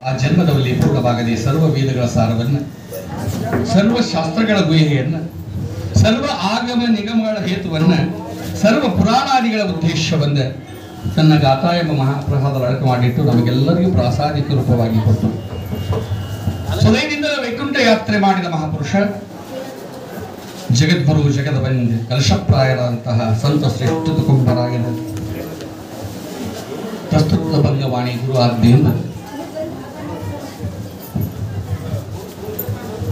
ಆ ಜನ್ಮದಲ್ಲಿ ಪೂರ್ಣವಾಗದೆ ಸರ್ವ ವೇದಗಳ ಸಾರವನ್ನು, ಸರ್ವ ಶಾಸ್ತ್ರಗಳ ಗುಹೆಯನ್ನು, ಸರ್ವ ಆಗಮ ನಿಗಮಗಳ ಹೇತುವನ್ನು, ಸರ್ವ ಪುರಾಣಾದಿಗಳ ಉದ್ದೇಶವನ್ನು ತನ್ನ ಗಾಥಾ ಎಂಬ ಮಹಾಪ್ರಸಾದ ಅಡಕ ಮಾಡಿಟ್ಟು ನಮಗೆಲ್ಲರಿಗೂ ಪ್ರಾಸಾದಿಕ ರೂಪವಾಗಿ ಕೊಟ್ಟು ಸುದಯದಿಂದಲೇ ವೈಕುಂಠ ಯಾತ್ರೆ ಮಾಡಿದ ಮಹಾಪುರುಷ, ಜಗದ್ಗುರು ಜಗದ ಬಂದೆ ಕಲಶಪ್ರಾಯರಾದಂತಹ ಸಂತ ಶ್ರೇಷ್ಠ ತುಕುಂಬರಾಯನ ಪ್ರಸ್ತುತ ಭಂಗವಾಣಿ ಗುರು ಆಜ್ಞೆಯಿಂದ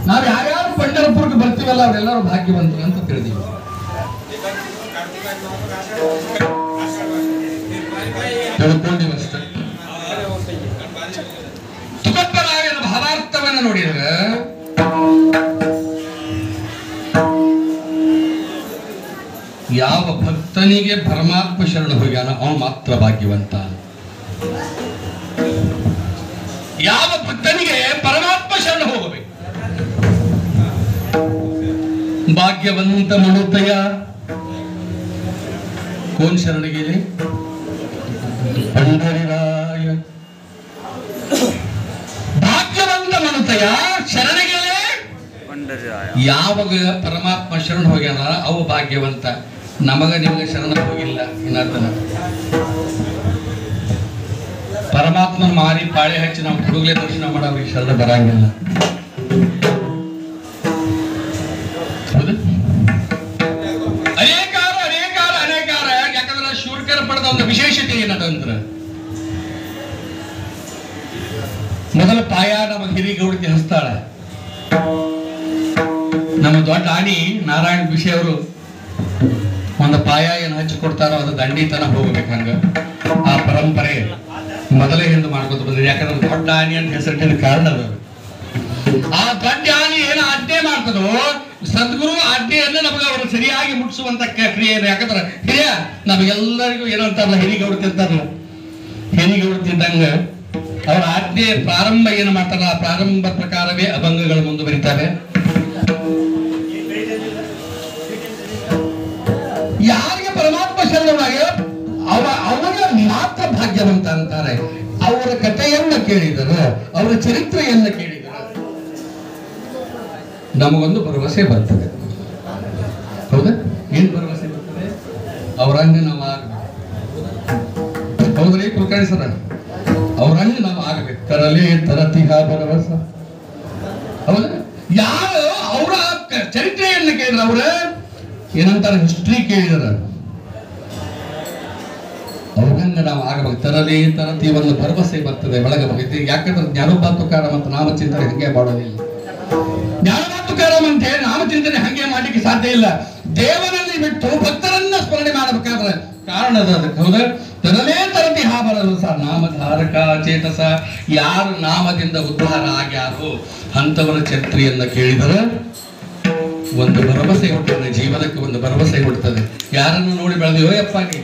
ನಾವು ಯಾರ್ಯಾರು ಪಂಢರಪುರಕ್ಕೆ ಬರ್ತೀವಲ್ಲ ಅವರೆಲ್ಲರೂ ಭಾಗ್ಯವಂತರು ಅಂತ ತಿಳಿದೀವಿ. ತಿಳ್ಕೊಂಡಿವಷ್ಟೇ. ತುಕಪ್ಪರಾಯನ ಭಾವಾರ್ಥವನ್ನು ನೋಡಿದ್ರೆ ಯಾವ ಭಕ್ತನಿಗೆ ಪರಮಾತ್ಮ ಶರಣ ಹೋಗ್ಯಾನ ಅವನು ಮಾತ್ರ ಭಾಗ್ಯವಂತ. ಯಾವ ಭಕ್ತನಿಗೆ ಪರಮಾತ್ಮ ಶರಣ ಹೋಗಬೇಕು. ಭಾಗ್ಯವಂತ ಮನುತಯ ಕೋನ್ ಶರಣಿಗೆ ಪಂಡರಿರಾಯ. ಭಾಗ್ಯವಂತ ಮನುತಯ ಶರಣಿಗೆ ಯಾವಾಗ ಪರಮಾತ್ಮ ಶರಣ ಹೋಗ್ಯಾನ ಅವು ಭಾಗ್ಯವಂತ. ನಮಗ ನಿಮಗೆ ಶರಣ ಹೋಗಿಲ್ಲ ಇನ್ನರ್ಧನ ಪರಮಾತ್ಮನ ಮಾರಿ ಪಾಳೆ ಹಚ್ಚಿ ನಾವು ಹುಡುಗಲೆ ದರ್ಶನ ಮಾಡೋರಿಗೆ ಶರಣ ಬರಂಗಿಲ್ಲ. ಅನೇಕಾರ ಯಾಕಂದ್ರೆ ಶೂರ್ಕರ ಪಡೆದ ಒಂದು ವಿಶೇಷತೆ ಏನದಂದ್ರೆ ಮೊದಲ ಪಾಯ ನಮ್ಮ ಹಿರಿಗೌಡತಿ ಹಸ್ತಾಳ. ನಮ್ಮ ದೊಡ್ಡ ಆಣಿ ನಾರಾಯಣ ಬಿಷಿ ಅವರು ಒಂದು ಪಾಯ ಏನು ಹಚ್ಚಿಕೊಡ್ತಾರೋ ಅದು ದಂಡಿತನ ಹೋಗ್ಬೇಕು. ಹಂಗ ಆ ಪರಂಪರೆ ಮೊದಲೇ ಹಿಂದೆ ಮಾಡ್ಕೊತ ಬಂದಿದೆ. ಯಾಕಂದ್ರೆ ದೊಡ್ಡ ಆನಿ ಅಂತ ಹೆಸರಿಟ್ಟಿದ ಕಾರಣ ಅದು. ಆ ದೊಡ್ಡ ಆನಿ ಏನೋ ಆಜ್ಞೆ ಮಾಡ್ತದೋ ಸದ್ಗುರು ಆಜ್ಞೆಯನ್ನ ನಮಗೆ ಅವರು ಸರಿಯಾಗಿ ಮುಟ್ಟಿಸುವಂತ ಕ್ರಿಯೆ. ಯಾಕಂದ್ರೆ ಹಿರಿಯ ನಮಗೆಲ್ಲರಿಗೂ ಏನೋ ಅಂತಾರಲ್ಲ, ಹಿರಿಗೌಡತಿ ಅಂತಾರಲ್ಲ, ಹಿರಿಗೌಡತಿದ್ದಂಗ ಅವ್ರ ಆಜ್ಞೆ ಪ್ರಾರಂಭ ಏನು ಮಾಡ್ತಾರಲ್ಲ ಆ ಪ್ರಾರಂಭ ಪ್ರಕಾರವೇ ಅಭಂಗಗಳು ಮುಂದುವರಿತಾವೆ. ಯಾರಿಗೆ ಪರಮಾತ್ಮ ಶರಣರಾಗ ಅವರ ಮಾತ್ರ ಭಾಗ್ಯವಂತ ಅಂತಾರೆ. ಅವರ ಕಥೆಯನ್ನ ಕೇಳಿದರೆ, ಅವರ ಚರಿತ್ರೆಯನ್ನ ಕೇಳಿದರೆ ನಮಗೊಂದು ಭರವಸೆ ಬರ್ತದೆ. ಹೌದಾ? ಏನ್ ಭರವಸೆ ಬರ್ತದೆ? ಅವರಂಗ ನಾವು ಆಗ್ಬೇಕು. ಹೌದ್ರಿ ಕುಲಕರ್ಣಿ ಸರ? ಅವರಂಗ ನಾವು ಆಗ್ಬೇಕು. ತರಲಿ ತರತಿಹ ಭರವಸ. ಹೌದಾ? ಯಾರು ಅವರ ಚರಿತ್ರೆಯನ್ನ ಕೇಳಿದ್ರೆ, ಅವರ ಏನಂತಾರೆ ಹಿಸ್ಟ್ರಿ ಕೇಳಿದಾರ, ಅವ್ರಂಗ ನಾವು ಆಗಬೇಕು. ತರಲಿ ತರತಿ ಒಂದು ಭರವಸೆ ಬರ್ತದೆ ಒಳಗಬೇಕು. ಯಾಕಂದ್ರೆ ಜ್ಞಾನೋಬ ತುಕಾರಾಮ್ ಅಂತ ನಾಮಚಿಂತನೆ ಹಂಗೆ ಮಾಡೋದಿಲ್ಲ. ಜ್ಞಾನೋಬ ತುಕಾರಾಮ್ ಅಂತ ಹೇಳಿ ನಾಮಚಿಂತನೆ ಹಂಗೆ ಮಾಡ್ಲಿಕ್ಕೆ ಸಾಧ್ಯ ಇಲ್ಲ. ದೇವರಲ್ಲಿ ಬಿಟ್ಟು ಭಕ್ತರನ್ನ ಸ್ಮರಣೆ ಮಾಡಬೇಕಾದ್ರೆ ಕಾರಣ ಅದಕ್ಕೆ. ಹೌದಾ? ತರಲೇ ತರತಿ ಹಾ ಭರವಸ ನಾಮಧಾರಕ ಚೇತಸ. ಯಾರು ನಾಮದಿಂದ ಉದ್ಧಾರ ಆಗ್ಯಾರೋ ಅಂತವರ ಚರಿತ್ರೆಯನ್ನ ಕೇಳಿದರೆ ಒಂದು ಭರವಸೆ ಹುಟ್ಟುತ್ತದೆ. ಜೀವನಕ್ಕೆ ಒಂದು ಭರವಸೆ ಹುಟ್ಟುತ್ತದೆ. ಯಾರನ್ನು ನೋಡಿ ಬೆಳೆದಿವೋ ಯಪ್ಪ ನೀ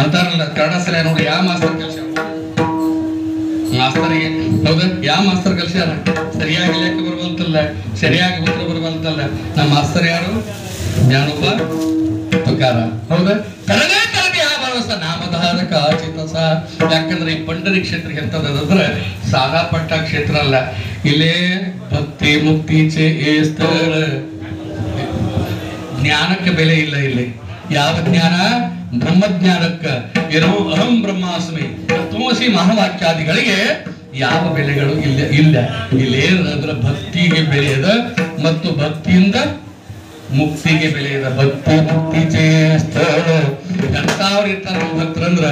ಅಂತಾರಲ್ಲ ಕನ್ನಡ ಸಲ ನೋಡಿ ಯಾವ ಮಾಸ್ತರ್ ಕಲ್ಸ್ಯಾರ ಮಾಸ್ತರಿಗೆ. ಹೌದಾ? ಯಾವ ಮಾಸ್ತರ್ ಕಲ್ಸ್ಯಾರ? ಸರಿಯಾಗಿ ಲೆಕ್ಕ ಬರುವಂತಲ್ಲ, ಸರಿಯಾಗಿ ಉತ್ತರ ಬರುವಂತಲ್ಲ. ನಮ್ಮ ಮಾಸ್ತರ್ ಯಾರು? ಜ್ಞಾನೋಬ ತುಕಾರಾಮ್. ಹೌದಾ? ತರನೇ ತರದಿ ಆ ಭರವಸ ನಾಮಧಾರಕ ಚಿತಸ. ಯಾಕಂದ್ರೆ ಈ ಪಂಡರಿ ಕ್ಷೇತ್ರ ಎಂತದಂದ್ರೆ ಸಾದಾ ಪಟ್ಟ ಕ್ಷೇತ್ರ ಅಲ್ಲ. ಇಲ್ಲೇ ಭಕ್ತಿ ಮುಕ್ತಿ ಸ್ಥಳ. ಜ್ಞಾನಕ್ಕೆ ಬೆಲೆ ಇಲ್ಲ ಇಲ್ಲಿ. ಯಾವ ಜ್ಞಾನ? ಬ್ರಹ್ಮಜ್ಞಾನಕ್ಕ ಏನೋ ಅಹಂ ಬ್ರಹ್ಮಾಸ್ಮಿ ತತ್ವಮಸಿ ಮಹಾವಾಕ್ಯಾದಿಗಳಿಗೆ ಯಾವ ಬೆಲೆಗಳು ಇಲ್ಲ. ಇಲ್ಲೇನಂದ್ರೆ ಭಕ್ತಿಗೆ ಬೆಲೆಯದ ಮತ್ತು ಭಕ್ತಿಯಿಂದ ಮುಕ್ತಿಗೆ ಬೆಲೆಯದ. ಭಕ್ತಿ ಮುಕ್ತಿ ಸ್ಥಳ. ಎಂತವ್ರು ಇರ್ತಾರ ಭಕ್ತರಂದ್ರ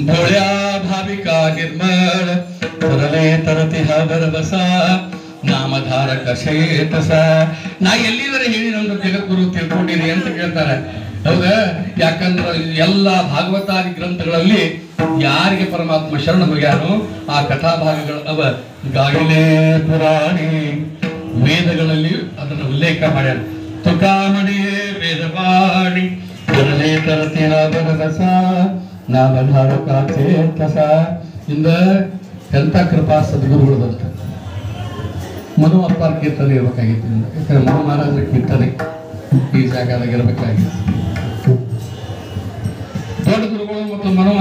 ಭೋಳ್ಯಾ ಭಾವಿಕಾ ನಿರ್ಮಳ ತರಲೇ ತರತಿ ಭರವಸ ನಾಮಧಾರಕ ಶೇತಸ. ನಾ ಎಲ್ಲಿದರೆ ಹೇಳಿ ನಮ್ದು ಜಗದ್ಗುರು ತಿಳ್ಕೊಂಡಿರಿ ಅಂತ ಕೇಳ್ತಾರೆ. ಹೌದಾ? ಯಾಕಂದ್ರೆ ಎಲ್ಲ ಭಾಗವತಾದಿ ಗ್ರಂಥಗಳಲ್ಲಿ ಯಾರಿಗೆ ಪರಮಾತ್ಮ ಶರಣ ಹೋಗ್ಯಾನೋ ಆ ಕಥಾಭಾಗಗಳು ಅವ ಗಾಗಿಲೇ ಪುರಾಣಿ ವೇದಗಳಲ್ಲಿ ಅದನ್ನು ಉಲ್ಲೇಖ ಮಾಡ್ಯಾರ. ತುಕಾಮಣಿಯೇ ವೇದವಾಣಿ ತರಲೇ ತರತಿ ಭರವಸ ನಾಮಧಾರಕ ಚೇತಸ. ಇಂದ ಎಂತ ಕೃಪಾ ಸದ್ಗುರುಗಳದಂತ ಮನು ಅಪ್ಪಾರ ಕೀರ್ತನೆ ಇರಬೇಕಾಗಿತ್ತು. ಯಾಕಂದ್ರೆ ಮನು ಮಹಾರಾಜರ ಕೀರ್ತನೆ ಈ ಜಾಗದಾಗ ಇರಬೇಕಾಗಿತ್ತು. ದೊಡ್ಡ ಗುರುಗಳು ಮತ್ತು ಮನು